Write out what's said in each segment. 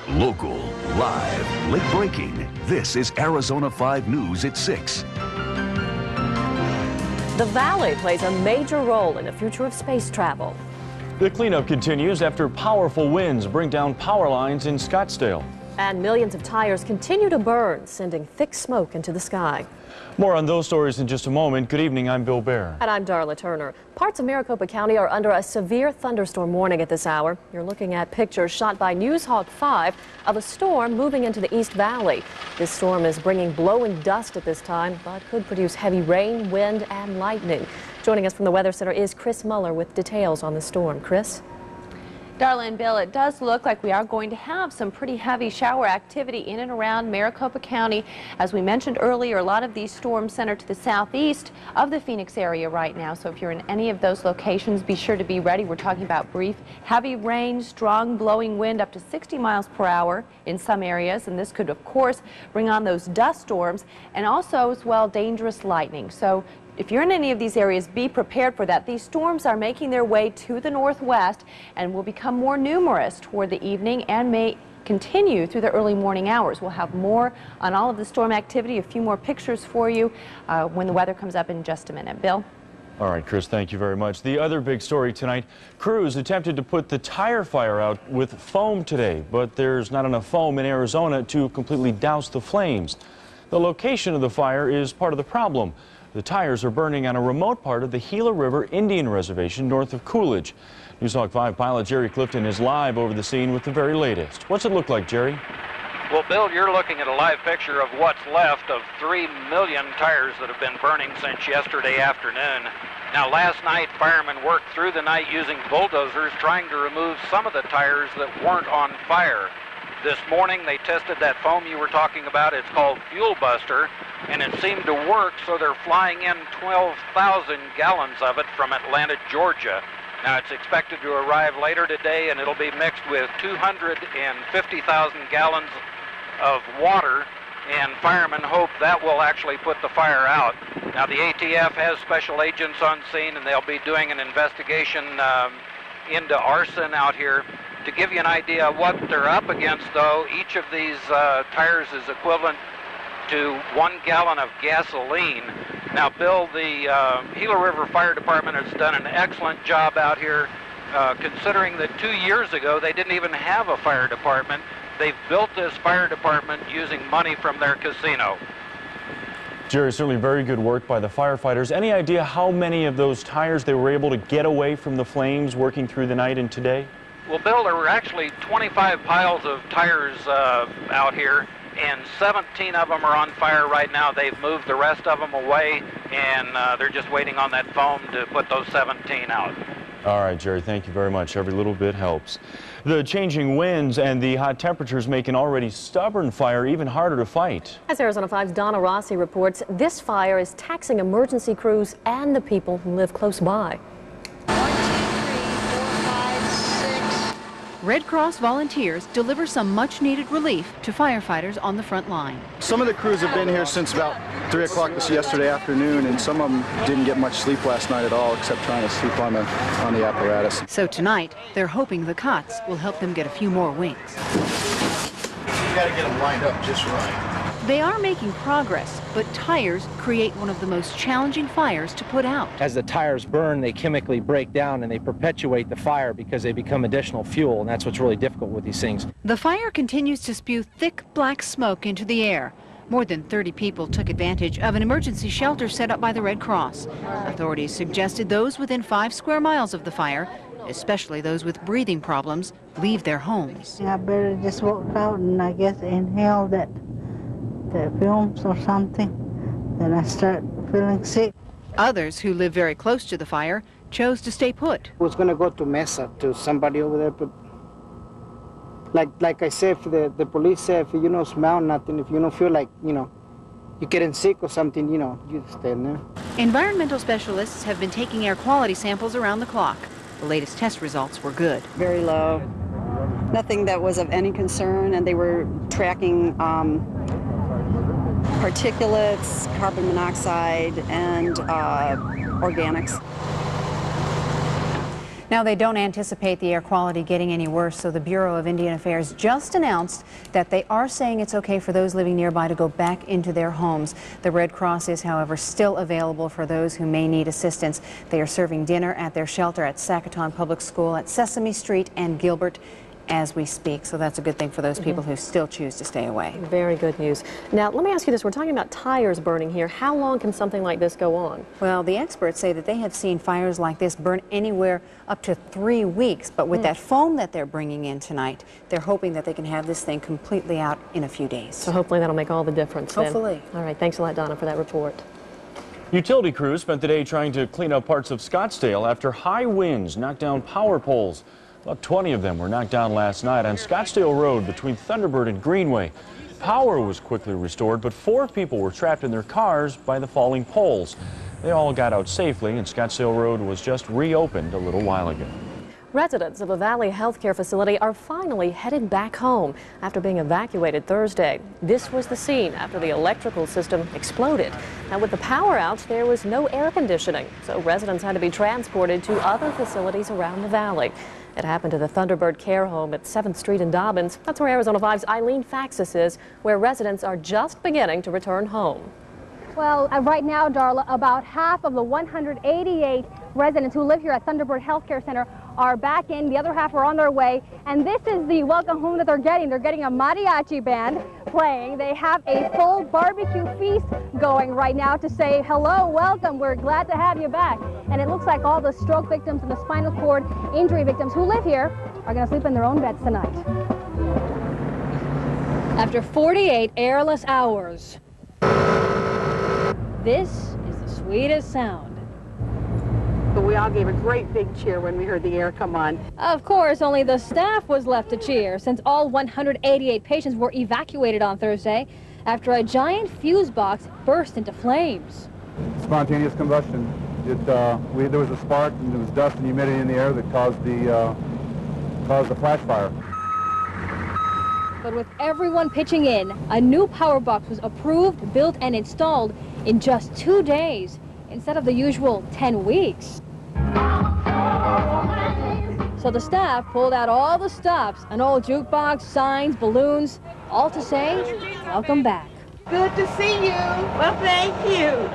Local, live, late breaking. This is Arizona 5 News at 6. The Valley plays a major role in the future of space travel. The cleanup continues after powerful winds bring down power lines in Scottsdale. And millions of tires continue to burn, sending thick smoke into the sky. More on those stories in just a moment. Good evening, I'm Bill Baer. And I'm Darla Turner. Parts of Maricopa County are under a severe thunderstorm warning at this hour. You're looking at pictures shot by Newshawk 5 of a storm moving into the East Valley. This storm is bringing blowing dust at this time, but could produce heavy rain, wind, and lightning. Joining us from the Weather Center is Kris Muller with details on the storm. Kris? Darla and Bill, it does look like we are going to have some pretty heavy shower activity in and around Maricopa County. As we mentioned earlier, a lot of these storms center to the southeast of the Phoenix area right now. So if you're in any of those locations, be sure to be ready. We're talking about brief, heavy rain, strong blowing wind up to 60 miles per hour in some areas. And this could, of course, bring on those dust storms and also, as well, dangerous lightning. So if you're in any of these areas, be prepared for that. These storms are making their way to the northwest and will become more numerous toward the evening and may continue through the early morning hours. We'll have more on all of the storm activity, a few more pictures for you when the weather comes up in just a minute. Bill? All right, Kris, thank you very much. The other big story tonight, crews attempted to put the tire fire out with foam today, but there's not enough foam in Arizona to completely douse the flames. The location of the fire is part of the problem. The tires are burning on a remote part of the Gila River Indian Reservation north of Coolidge. Newshawk 5 pilot Jerry Clifotn is live over the scene with the very latest. What's it look like, Jerry? Well, Bill, you're looking at a live picture of what's left of 3 million tires that have been burning since yesterday afternoon. Now, last night, firemen worked through the night using bulldozers trying to remove some of the tires that weren't on fire. This morning, they tested that foam you were talking about. It's called Fuel Buster, and it seemed to work, so they're flying in 12,000 gallons of it from Atlanta, Georgia. Now, it's expected to arrive later today, and it'll be mixed with 250,000 gallons of water, and firemen hope that will actually put the fire out. Now, the ATF has special agents on scene, and they'll be doing an investigation into arson out here. To give you an idea of what they're up against, though, each of these tires is equivalent to 1 gallon of gasoline. Now, Bill, the Gila River Fire Department has done an excellent job out here, considering that 2 years ago they didn't even have a fire department. They've built this fire department using money from their casino. Jerry, certainly very good work by the firefighters. Any idea how many of those tires they were able to get away from the flames working through the night and today? Well, Bill, there were actually 25 piles of tires out here, and 17 of them are on fire right now. They've moved the rest of them away, and they're just waiting on that foam to put those 17 out. All right, Jerry, thank you very much. Every little bit helps. The changing winds and the hot temperatures make an already stubborn fire even harder to fight. As Arizona 5's DOnna Rosi reports, this fire is taxing emergency crews and the people who live close by. Red Cross volunteers deliver some much-needed relief to firefighters on the front line. Some of the crews have been here since about 3 o'clock yesterday afternoon, and some of them didn't get much sleep last night at all, except trying to sleep on the apparatus. So tonight, they're hoping the cots will help them get a few more winks. You got to get them lined up just right. They are making progress, but tires create one of the most challenging fires to put out. As the tires burn, they chemically break down and they perpetuate the fire because they become additional fuel, and that's what's really difficult with these things. The fire continues to spew thick black smoke into the air. More than 30 people took advantage of an emergency shelter set up by the Red Cross. Authorities suggested those within 5 square miles of the fire, especially those with breathing problems, leave their homes. I better just walk out and I guess inhale the fumes or something. Then I start feeling sick. Others who live very close to the fire chose to stay put. I was going to go to Mesa to somebody over there, but like I said, if the police said, if you don't smell nothing, if you don't feel like, you're getting sick or something, you stay in there. Environmental specialists have been taking air quality samples around the clock. The latest test results were good. Very low. Nothing that was of any concern, and they were tracking particulates, carbon monoxide, and organics. Now, they don't anticipate the air quality getting any worse, so the Bureau of Indian Affairs just announced that they are saying it's okay for those living nearby to go back into their homes. The Red Cross is, however, still available for those who may need assistance. They are serving dinner at their shelter at Sacaton Public School at Sesame Street and Gilbert as we speak, so that's a good thing for those people who still choose to stay away. Very good news. Now, let me ask you this. We're talking about tires burning here. How long can something like this go on? Well, the experts say that they have seen fires like this burn anywhere up to 3 weeks, but with that foam that they're bringing in tonight, they're hoping that they can have this thing completely out in a few days. So hopefully that'll make all the difference then. Hopefully. All right, thanks a lot, Donna, for that report. Utility crews spent the day trying to clean up parts of Scottsdale after high winds knocked down power poles. About 20 of them were knocked down last night on Scottsdale Road between Thunderbird and Greenway. Power was quickly restored, but 4 people were trapped in their cars by the falling poles. They all got out safely, and Scottsdale Road was just reopened a little while ago. Residents of a Valley healthcare facility are finally headed back home after being evacuated Thursday. This was the scene after the electrical system exploded. Now, with the power out, there was no air conditioning, so residents had to be transported to other facilities around the valley. It happened to the Thunderbird care home at 7th Street in Dobbins. That's where Arizona 5's Eileen Faxas is, where residents are just beginning to return home. Well, right now, Darla, about half of the 188 residents who live here at Thunderbird Healthcare Center are back in. The other half are on their way. And this is the welcome home that they're getting. They're getting a mariachi band playing. They have a full barbecue feast going right now to say, hello, welcome, we're glad to have you back. And it looks like all the stroke victims and the spinal cord injury victims who live here are going to sleep in their own beds tonight. After 48 airless hours, this is the sweetest sound. But we all gave a great big cheer when we heard the air come on. Of course, only the staff was left to cheer since all 188 patients were evacuated on Thursday after a giant fuse box burst into flames. Spontaneous combustion. There was a spark and there was dust and humidity in the air that caused the flash fire. But with everyone pitching in, a new power box was approved, built, and installed in just 2 days instead of the usual 10 weeks. So the staff pulled out all the stops, an old jukebox, signs, balloons, all to say, welcome back. Good to see you. Well, thank you.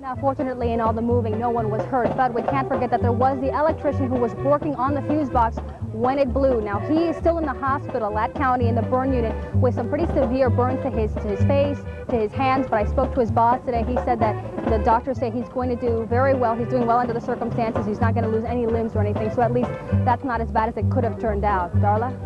Now, fortunately, in all the moving, no one was hurt, but we can't forget that there was the electrician who was working on the fuse box when it blew. Now, he is still in the hospital at County in the burn unit with some pretty severe burns to his face, to his hands, but I spoke to his boss today. He said that the doctors say he's going to do very well. He's doing well under the circumstances. He's not going to lose any limbs or anything, so at least that's not as bad as it could have turned out. Darla?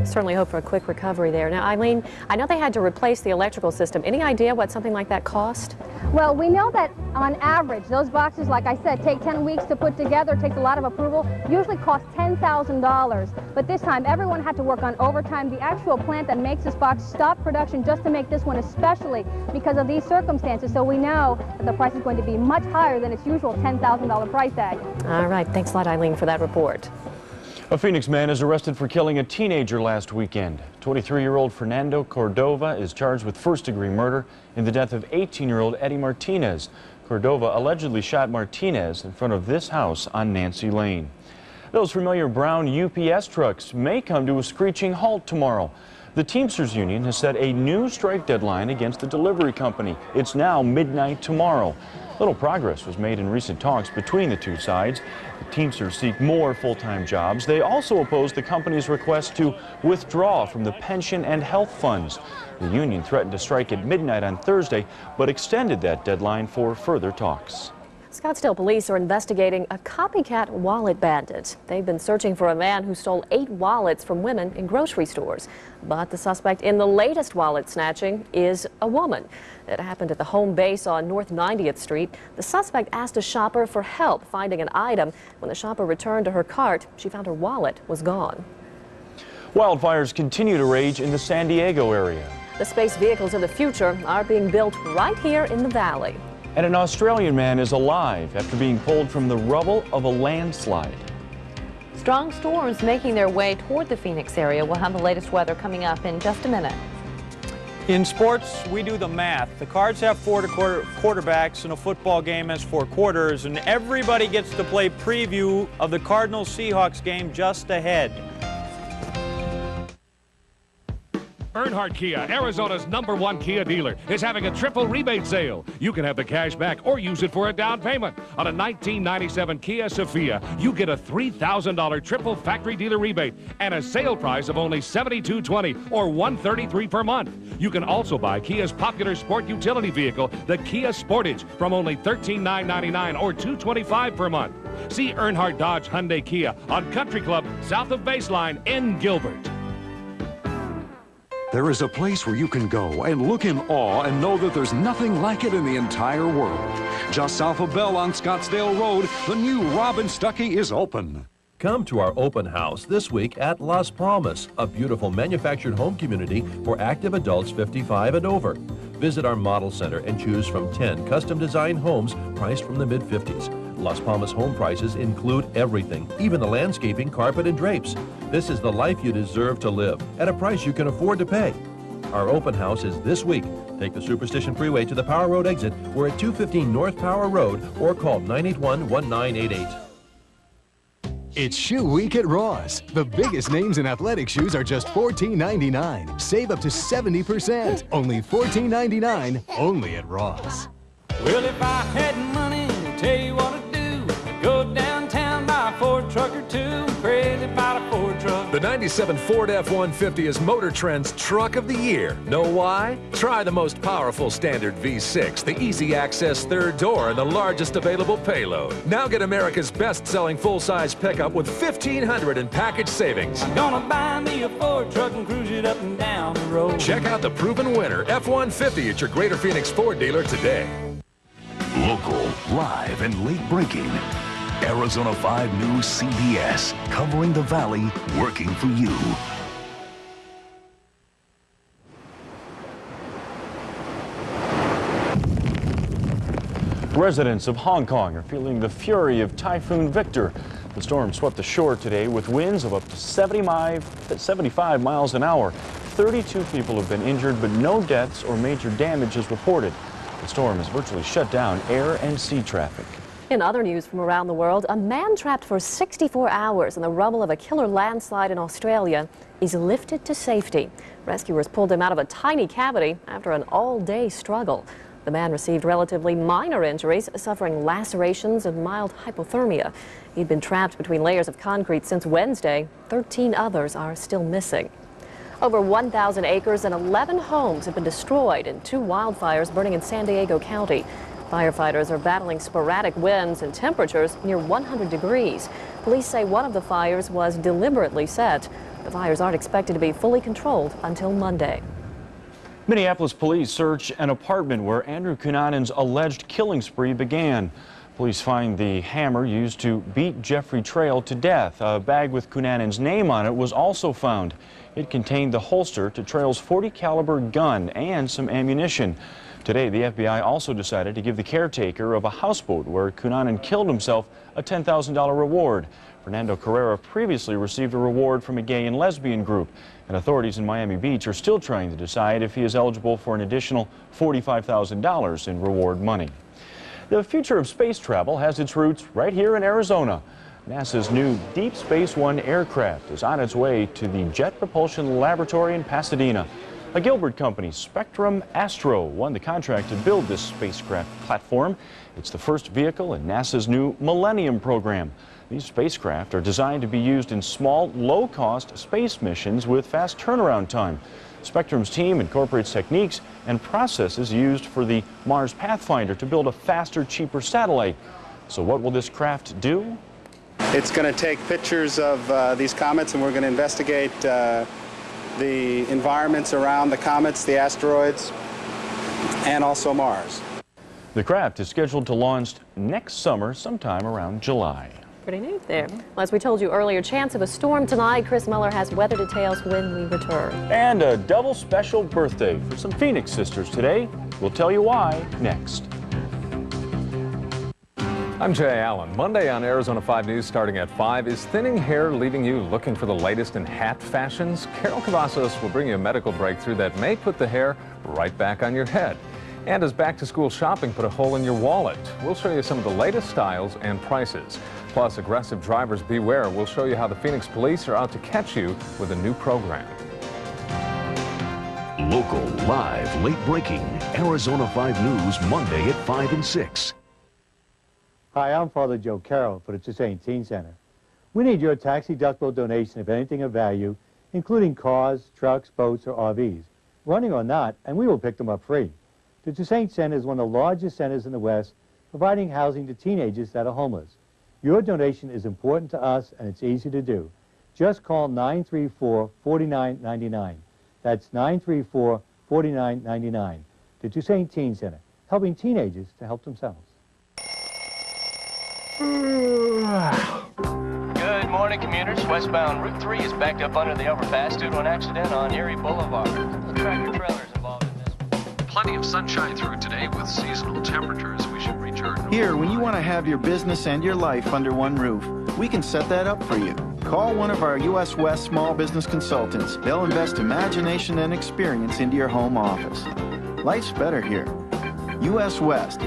Certainly hope for a quick recovery there. Now, Eileen, I know they had to replace the electrical system. Any idea what something like that cost? Well, we know that on average, those boxes, like I said, take 10 weeks to put together, it takes a lot of approval, usually cost $10,000. But this time, everyone had to work on overtime. The actual plant that makes this box stopped production just to make this one, especially because of these circumstances. So we know that the price is going to be much higher than its usual $10,000 price tag. All right. Thanks a lot, Eileen, for that report. A Phoenix man is arrested for killing a teenager last weekend. 23-year-old Fernando Cordova is charged with first-degree murder in the death of 18-year-old Eddie Martinez. Cordova allegedly shot Martinez in front of this house on Nancy Lane. Those familiar brown UPS trucks may come to a screeching halt tomorrow. The Teamsters Union has set a new strike deadline against the delivery company. It's now midnight tomorrow. Little progress was made in recent talks between the two sides. The Teamsters seek more full-time jobs. They also oppose the company's request to withdraw from the pension and health funds. The union threatened to strike at midnight on Thursday, but extended that deadline for further talks. Scottsdale police are investigating a copycat wallet bandit. They've been searching for a man who stole 8 wallets from women in grocery stores. But the suspect in the latest wallet snatching is a woman. It happened at the home base on North 90th Street. The suspect asked a shopper for help finding an item. When the shopper returned to her cart, she found her wallet was gone. Wildfires continue to rage in the San Diego area. The space vehicles of the future are being built right here in the valley. And an Australian man is alive after being pulled from the rubble of a landslide. Strong storms making their way toward the Phoenix area. We'll have the latest weather coming up in just a minute. In sports, we do the math. The Cards have 4 quarterbacks, and a football game has 4 quarters, and everybody gets to play preview of the Cardinals-Seahawks game just ahead. Earnhardt Kia, Arizona's #1 Kia dealer, is having a triple rebate sale. You can have the cash back or use it for a down payment. On a 1997 Kia Sophia, you get a $3,000 triple factory dealer rebate and a sale price of only $7,220 or $133 per month. You can also buy Kia's popular sport utility vehicle, the Kia Sportage, from only $13,999 or $225 per month. See Earnhardt Dodge Hyundai Kia on Country Club, south of Baseline in Gilbert. There is a place where you can go and look in awe and know that there's nothing like it in the entire world. Just south of Bell on Scottsdale Road, the new Robin Stuckey is open. Come to our open house this week at Las Palmas, a beautiful manufactured home community for active adults 55 and over. Visit our model center and choose from 10 custom-designed homes priced from the mid-50s. Las Palmas home prices include everything, even the landscaping, carpet, and drapes. This is the life you deserve to live at a price you can afford to pay. Our open house is this week. Take the Superstition Freeway to the Power Road exit. We're at 215 North Power Road or call 981-1988. It's Shoe Week at Ross. The biggest names in athletic shoes are just $14.99. Save up to 70%. Only $14.99, only at Ross. Well, if I had money, I'll tell you what I'd do. Go downtown, buy a Ford truck or two. Crazy about a Ford truck. The 97 Ford F-150 is Motor Trend's Truck of the Year. Know why? Try the most powerful standard V6, the easy access third door, and the largest available payload. Now get America's best-selling full-size pickup with $1,500 in package savings. I'm gonna buy me a Ford truck and cruise it up and down the road. Check out the proven winner, F-150, at your Greater Phoenix Ford dealer today. Local, live, and late breaking. Arizona 5 News CBS, covering the Valley, working for you. Residents of Hong Kong are feeling the fury of Typhoon Victor. The storm swept the shore today with winds of up to 75 miles an hour. 32 people have been injured, but no deaths or major damage is reported. The storm has virtually shut down air and sea traffic. In other news from around the world, a man trapped for 64 hours in the rubble of a killer landslide in Australia is lifted to safety. Rescuers pulled him out of a tiny cavity after an all-day struggle. The man received relatively minor injuries, suffering lacerations and mild hypothermia. He'd been trapped between layers of concrete since Wednesday. 13 others are still missing. Over 1,000 acres and 11 homes have been destroyed in 2 wildfires burning in San Diego County. Firefighters are battling sporadic winds and temperatures near 100 degrees. Police say one of the fires was deliberately set. The fires aren't expected to be fully controlled until Monday. Minneapolis police search an apartment where Andrew Cunanan's alleged killing spree began. Police find the hammer used to beat Jeffrey Trail to death. A bag with Cunanan's name on it was also found. It contained the holster to Trail's .40 caliber gun and some ammunition. Today, the FBI also decided to give the caretaker of a houseboat where Cunanan killed himself a $10,000 reward. Fernando Carrera previously received a reward from a gay and lesbian group, and authorities in Miami Beach are still trying to decide if he is eligible for an additional $45,000 in reward money. The future of space travel has its roots right here in Arizona. NASA's new Deep Space One aircraft is on its way to the Jet Propulsion Laboratory in Pasadena. A Gilbert company, Spectrum Astro, won the contract to build this spacecraft platform. It's the first vehicle in NASA's new Millennium program. These spacecraft are designed to be used in small, low-cost space missions with fast turnaround time. Spectrum's team incorporates techniques and processes used for the Mars Pathfinder to build a faster, cheaper satellite. So what will this craft do? It's going to take pictures of these comets, and we're going to investigate the environments around the comets, the asteroids, and also Mars. The craft is scheduled to launch next summer, sometime around July. Pretty neat there. Well, as we told you earlier, chance of a storm tonight. Kris Muller has weather details when we return. And a double special birthday for some Phoenix sisters today. We'll tell you why next. I'm Jay Allen. Monday on Arizona 5 News starting at 5. Is thinning hair leaving you looking for the latest in hat fashions? Carol Cavazos will bring you a medical breakthrough that may put the hair right back on your head. And as back-to-school shopping put a hole in your wallet? We'll show you some of the latest styles and prices. Plus, aggressive drivers beware. We'll show you how the Phoenix police are out to catch you with a new program. Local, live, late-breaking, Arizona 5 News, Monday at 5 and 6. Hi, I'm Father Joe Carroll for the Toussaint Teen Center. We need your tax-deductible donation of anything of value, including cars, trucks, boats, or RVs, running or not, and we will pick them up free. The Toussaint Center is one of the largest centers in the West, providing housing to teenagers that are homeless. Your donation is important to us, and it's easy to do. Just call 934-4999. That's 934-4999. The Toussaint Teen Center, helping teenagers to help themselves. Good morning, commuters. Westbound Route 3 is backed up under the overpass due to an accident on Erie Boulevard. Tractor trailers involved in this. Plenty of sunshine through today with seasonal temperatures. We should return. Here, when you want to have your business and your life under one roof, we can set that up for you. Call one of our U.S. West small business consultants. They'll invest imagination and experience into your home office. Life's better here. U.S. West.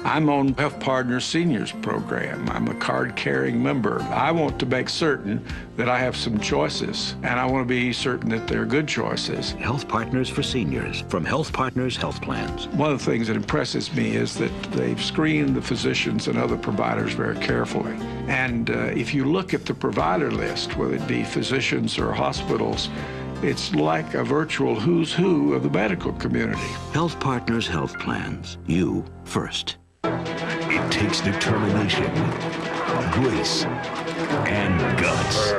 I'm on Health Partners Seniors Program. I'm a card-carrying member. I want to make certain that I have some choices, and I want to be certain that they're good choices. Health Partners for Seniors from Health Partners Health Plans. One of the things that impresses me is that they've screened the physicians and other providers very carefully. And if you look at the provider list, whether it be physicians or hospitals, it's like a virtual who's who of the medical community. Health Partners Health Plans. You first. It takes determination, grace, and guts.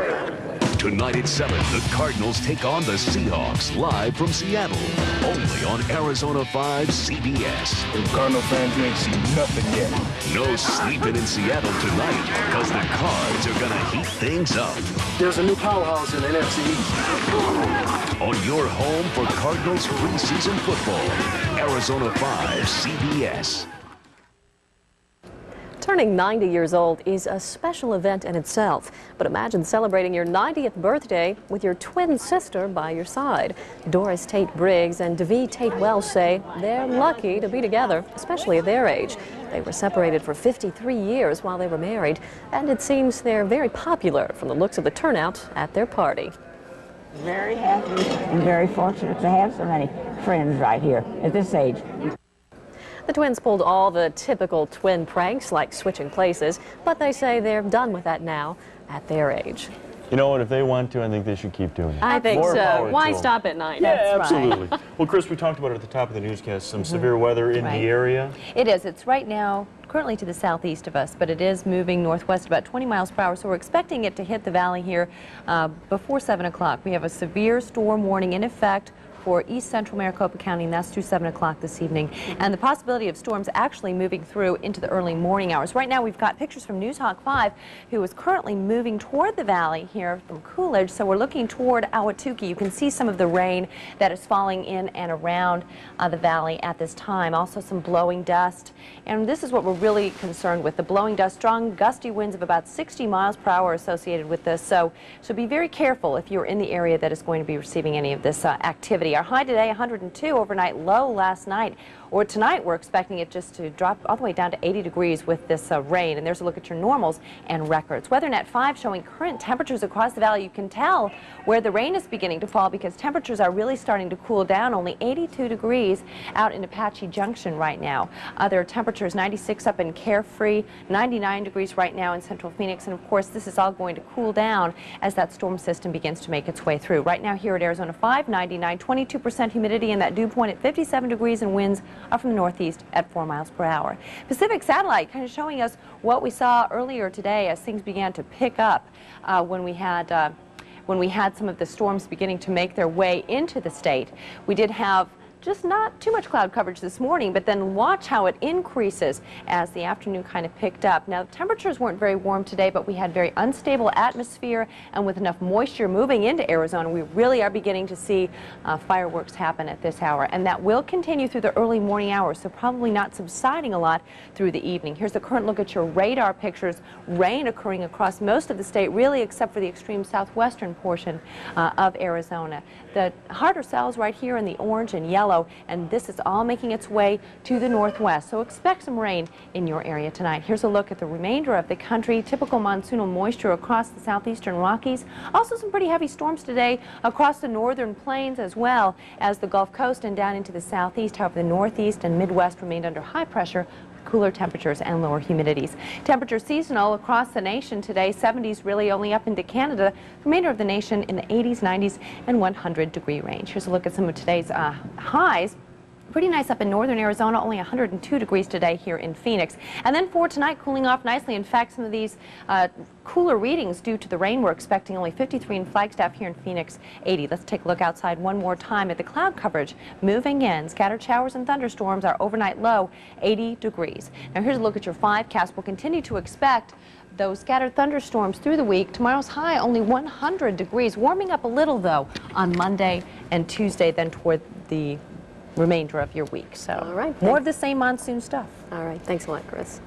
Tonight at 7, the Cardinals take on the Seahawks live from Seattle. Only on Arizona 5 CBS. If Cardinal fans, you ain't seen nothing yet. No sleeping in Seattle tonight, because the Cards are going to heat things up. There's a new powerhouse in the NFC East. On your home for Cardinals preseason football, Arizona 5 CBS. Turning 90 years old is a special event in itself, but imagine celebrating your 90th birthday with your twin sister by your side. Doris Tate Briggs and Davy Tate Welsh say they're lucky to be together, especially at their age. They were separated for 53 years while they were married, and it seems they're very popular from the looks of the turnout at their party. Very happy and very fortunate to have so many friends right here at this age. The twins pulled all the typical twin pranks like switching places, but they say they're done with that now at their age. You know what, if they want to, I think they should keep doing it. I think so. Why stop at night? Yeah, That's absolutely. Right. Well, Kris, we talked about it at the top of the newscast, some severe weather in the area. It is. It's right now currently to the southeast of us, but it is moving northwest about 20 miles per hour, so we're expecting it to hit the valley here before 7 o'clock. We have a severe storm warning in effect for east central Maricopa County, and that's through 7 o'clock this evening. And the possibility of storms actually moving through into the early morning hours. Right now we've got pictures from Newshawk 5, who is currently moving toward the valley here from Coolidge. So we're looking toward Ahwatukee. You can see some of the rain that is falling in and around the valley at this time. Also some blowing dust. And this is what we're really concerned with, the blowing dust. Strong gusty winds of about 60 miles per hour associated with this. So be very careful if you're in the area that is going to be receiving any of this activity. Our high today, 102, overnight low last night. Or tonight, we're expecting it just to drop all the way down to 80 degrees with this rain. And there's a look at your normals and records. WeatherNet 5 showing current temperatures across the valley. You can tell where the rain is beginning to fall because temperatures are really starting to cool down. Only 82 degrees out in Apache Junction right now. Other temperatures, 96 up in Carefree, 99 degrees right now in central Phoenix. And of course, this is all going to cool down as that storm system begins to make its way through. Right now here at Arizona 5, 99, 22% humidity and that dew point at 57 degrees and winds are from the northeast at 4 miles per hour. Pacific Satellite kind of showing us what we saw earlier today as things began to pick up when we had some of the storms beginning to make their way into the state. We did have just not too much cloud coverage this morning, but then watch how it increases as the afternoon kind of picked up. Now, the temperatures weren't very warm today, but we had very unstable atmosphere, and with enough moisture moving into Arizona, we really are beginning to see fireworks happen at this hour, and that will continue through the early morning hours, so probably not subsiding a lot through the evening. Here's a current look at your radar pictures. Rain occurring across most of the state, really except for the extreme southwestern portion of Arizona. The harder cells right here in the orange and yellow, and this is all making its way to the northwest, so expect some rain in your area tonight. Here's a look at the remainder of the country. Typical monsoonal moisture across the southeastern Rockies. Also some pretty heavy storms today across the northern plains as well as the Gulf Coast and down into the southeast. However, the northeast and midwest remained under high pressure, cooler temperatures and lower humidities. Temperature seasonal across the nation today. 70s really only up into Canada. Remainder of the nation in the 80s, 90s, and 100-degree range. Here's a look at some of today's highs. Pretty nice up in northern Arizona, only 102 degrees today here in Phoenix. And then for tonight, cooling off nicely. In fact, some of these cooler readings due to the rain, we're expecting only 53 in Flagstaff, here in Phoenix, 80. Let's take a look outside one more time at the cloud coverage moving in. Scattered showers and thunderstorms, our overnight low, 80 degrees. Now here's a look at your 5-cast. We'll continue to expect those scattered thunderstorms through the week. Tomorrow's high only 100 degrees, warming up a little though on Monday and Tuesday, then toward the remainder of your week. So all right, more of the same monsoon stuff. All right, thanks a lot, Kris.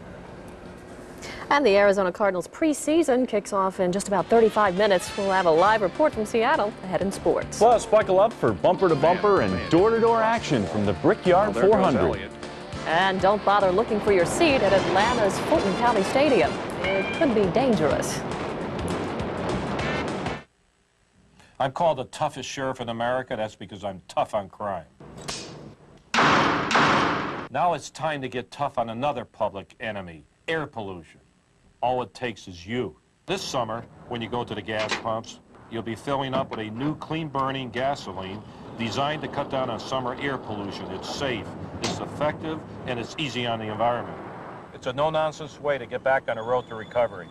And the Arizona Cardinals preseason kicks off in just about 35 minutes. We'll have a live report from Seattle ahead in sports. Plus, buckle up for bumper-to-bumper and door-to-door action from the Brickyard 400. And don't bother looking for your seat at Atlanta's Fulton County Stadium. It could be dangerous. I'm called the toughest sheriff in America. That's because I'm tough on crime. Now it's time to get tough on another public enemy, air pollution. All it takes is you. This summer, when you go to the gas pumps, you'll be filling up with a new clean-burning gasoline designed to cut down on summer air pollution. It's safe, it's effective, and it's easy on the environment. It's a no-nonsense way to get back on the road to recovery.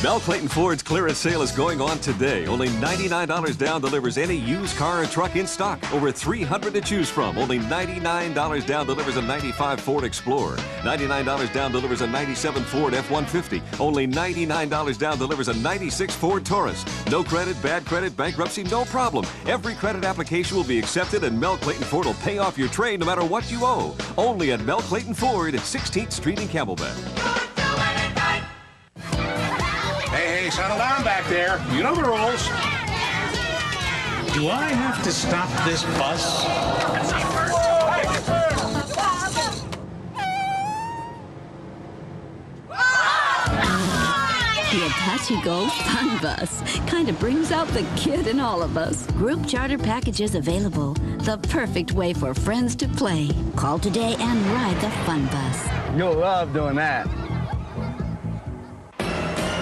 Mel Clayton Ford's clearance sale is going on today. Only $99 down delivers any used car or truck in stock. Over 300 to choose from. Only $99 down delivers a 95 Ford Explorer. $99 down delivers a 97 Ford F-150. Only $99 down delivers a 96 Ford Taurus. No credit, bad credit, bankruptcy, no problem. Every credit application will be accepted, and Mel Clayton Ford will pay off your trade no matter what you owe. Only at Mel Clayton Ford at 16th Street in Camelback. Hey, settle down back there. You know the rules. Do I have to stop this bus? The Apache Go Fun Bus kind of brings out the kid in all of us. Group charter packages available. The perfect way for friends to play. Call today and ride the Fun Bus. You'll love doing that.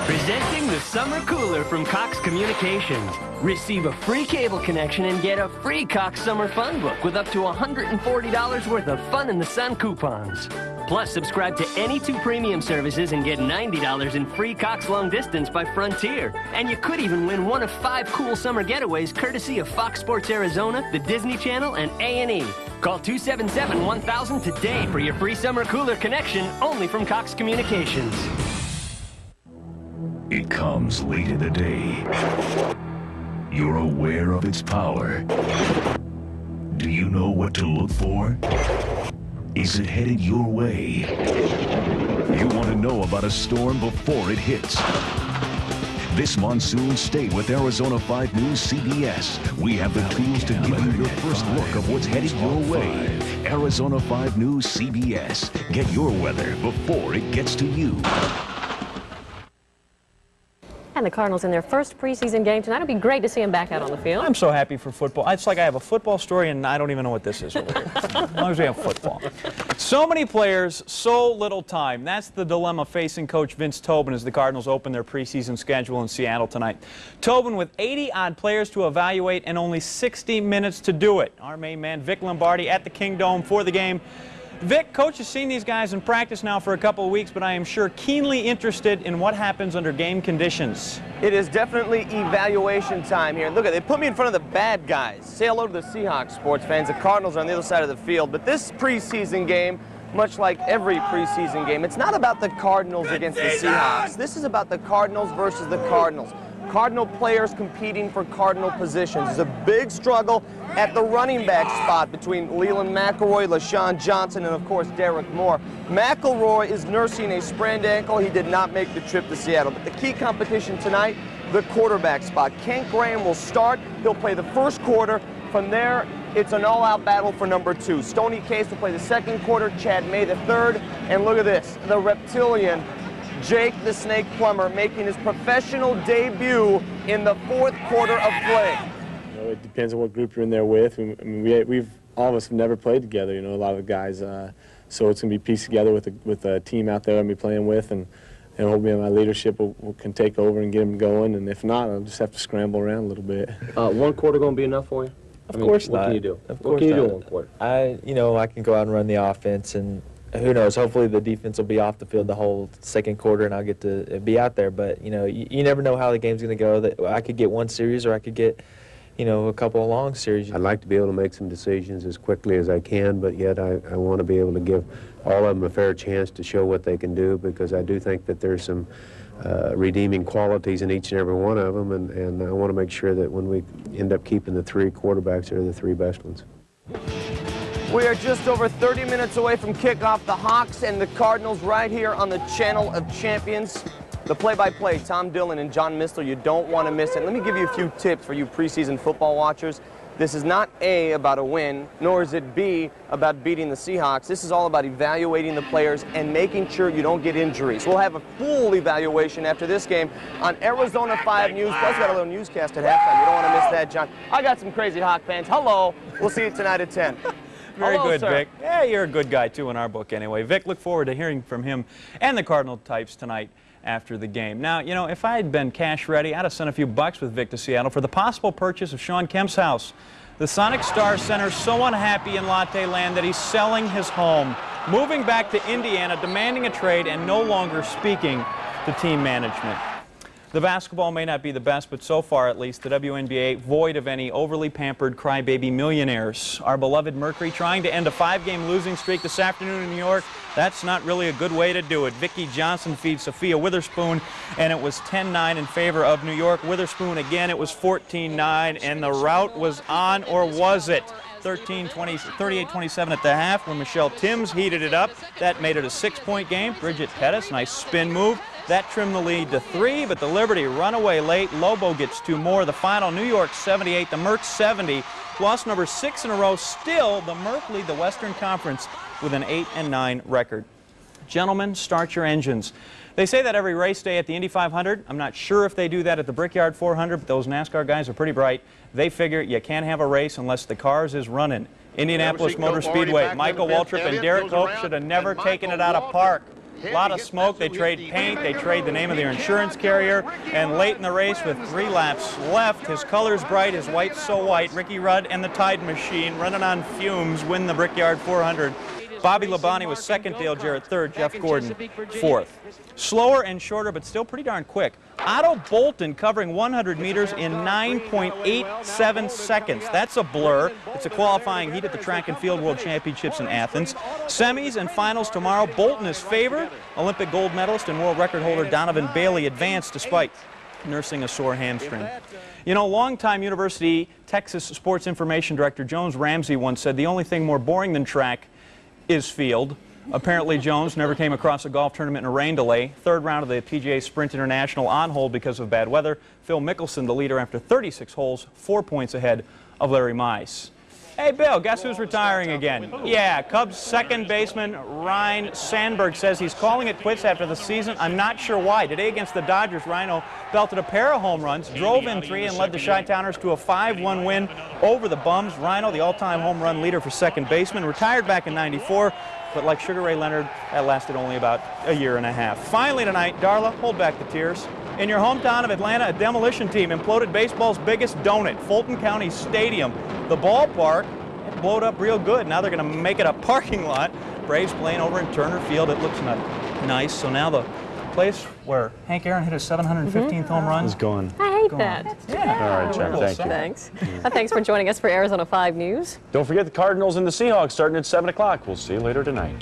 Presenting the Summer Cooler from Cox Communications. Receive a free cable connection and get a free Cox Summer Fun Book with up to $140 worth of Fun in the Sun coupons. Plus, subscribe to any 2 premium services and get $90 in free Cox Long Distance by Frontier. And you could even win one of 5 cool summer getaways courtesy of Fox Sports Arizona, the Disney Channel, and A&E. Call 277-1000 today for your free Summer Cooler connection only from Cox Communications. It comes late in the day. You're aware of its power. Do you know what to look for? Is it headed your way? You want to know about a storm before it hits. This monsoon, stay with Arizona 5 News CBS. We have the tools to give you your first look of what's headed your way. Arizona 5 News CBS. Get your weather before it gets to you. And the Cardinals in their first preseason game tonight. It'll be great to see them back out on the field. I'm so happy for football. It's like I have a football story and I don't even know what this is over here. As long as we have football. So many players, so little time. That's the dilemma facing Coach Vince Tobin as the Cardinals open their preseason schedule in Seattle tonight. Tobin with 80-odd players to evaluate and only 60 minutes to do it. Our main man, Vic Lombardi, at the King Dome for the game. Vic, Coach has seen these guys in practice now for a couple of weeks, but I am sure keenly interested in what happens under game conditions. It is definitely evaluation time here. Look, they put me in front of the bad guys. Say hello to the Seahawks, sports fans. The Cardinals are on the other side of the field, but this preseason game, much like every preseason game, it's not about the Cardinals against the Seahawks. This is about the Cardinals versus the Cardinals. Cardinal players competing for Cardinal positions. There's a big struggle at the running back spot between Leland McElroy, LaShawn Johnson, and of course Derek Moore. McElroy is nursing a sprained ankle. He did not make the trip to Seattle. But the key competition tonight, the quarterback spot. Kent Graham will start. He'll play the first quarter. From there, it's an all-out battle for number 2. Stoney Case will play the second quarter, Chad May the third. And look at this, the reptilian Jake the Snake Plummer making his professional debut in the fourth quarter of play. You know, it depends on what group you're in there with. I mean, we've all of us have never played together. You know, a lot of the guys. So it's going to be pieced together with a team out there I'm be playing with, and hopefully my leadership can take over and get them going. And if not, I'll just have to scramble around a little bit. One quarter going to be enough for you? Of course not. What can you do? What can you do in one quarter? I can go out and run the offense, and who knows, hopefully the defense will be off the field the whole second quarter and I'll get to be out there. But, you know, you never know how the game's going to go. I could get one series or I could get, you know, a couple of long series. I'd like to be able to make some decisions as quickly as I can, but yet I want to be able to give all of them a fair chance to show what they can do, because I do think that there's some redeeming qualities in each and every one of them, and I want to make sure that when we end up keeping the 3 quarterbacks, they're the 3 best ones. We are just over 30 minutes away from kickoff. The Hawks and the Cardinals right here on the Channel of Champions. The play-by-play, Tom Dillon and John Mistler, you don't want to miss it. Let me give you a few tips for you preseason football watchers. This is not A, about a win, nor is it B, about beating the Seahawks. This is all about evaluating the players and making sure you don't get injuries. We'll have a full evaluation after this game on Arizona 5 News. Plus, we got a little newscast at halftime. You don't want to miss that, John. I got some crazy Hawk fans. Hello. We'll see you tonight at 10. Very Hello, good, sir. Vic. Yeah, you're a good guy, too, in our book anyway. Vic, look forward to hearing from him and the Cardinal types tonight after the game. Now, you know, if I had been cash ready, I'd have sent a few bucks with Vic to Seattle for the possible purchase of Sean Kemp's house. The Sonic Star Center's so unhappy in Latte Land that he's selling his home, moving back to Indiana, demanding a trade, and no longer speaking to team management. The basketball may not be the best, but so far at least, the WNBA void of any overly pampered crybaby millionaires. Our beloved Mercury trying to end a 5-game losing streak this afternoon in New York. That's not really a good way to do it. Vicki Johnson feeds Sophia Witherspoon, and it was 10-9 in favor of New York. Witherspoon again, it was 14-9, and the rout was on, or was it? 38-27 at the half, where Michelle Timms heated it up. That made it a 6-point game. Bridget Pettis, nice spin move. That trimmed the lead to 3, but the Liberty run away late. Lobo gets 2 more. The final, New York 78, the Mercs 70. Loss number 6 in a row. Still, the Merc lead the Western Conference with an 8-9 record. Gentlemen, start your engines. They say that every race day at the Indy 500. I'm not sure if they do that at the Brickyard 400, but those NASCAR guys are pretty bright. They figure you can't have a race unless the cars is running. Indianapolis Motor Speedway, Michael Waltrip and Derek Hope should have never taken it out of park. A lot of smoke. They trade paint. They trade the name of their insurance carrier. And late in the race with 3 laps left, his color's bright, his white's so white. Ricky Rudd and the Tide Machine running on fumes win the Brickyard 400. Bobby Labonte was second, Dale Jarrett third, Jeff Gordon fourth. Slower and shorter, but still pretty darn quick. Otto Bolton covering 100 meters in 9.87 seconds. That's a blur. It's a qualifying heat at the Track and Field World Championships in Athens. Semis and finals tomorrow. Bolton is favored. Olympic gold medalist and world record holder Donovan Bailey advanced despite nursing a sore hamstring. You know, longtime University Texas Sports Information Director Jones Ramsey once said the only thing more boring than track is field. Apparently Jones never came across a golf tournament in a rain delay. 3rd round of the PGA Sprint International on hold because of bad weather. Phil Mickelson, the leader after 36 holes, 4 points ahead of Larry Mize. Hey, Bill, guess who's retiring again? Yeah, Cubs second baseman Ryne Sandberg says he's calling it quits after the season. I'm not sure why. Today against the Dodgers, Rhino belted a pair of home runs, drove in 3, and led the Chi-Towners to a 5-1 win over the Bums. Rhino, the all-time home run leader for second baseman, retired back in '94, but like Sugar Ray Leonard, that lasted only about a year and a half. Finally tonight, Darla, hold back the tears. In your hometown of Atlanta, a demolition team imploded baseball's biggest donut, Fulton County Stadium. The ballpark, it blowed up real good. Now they're going to make it a parking lot. Braves playing over in Turner Field. It looks nice. So now the place where Hank Aaron hit his 715th home run is gone. I hate that. Yeah. All right, Jen, thank you. Thanks. Thanks for joining us for Arizona 5 News. Don't forget the Cardinals and the Seahawks starting at 7 o'clock. We'll see you later tonight.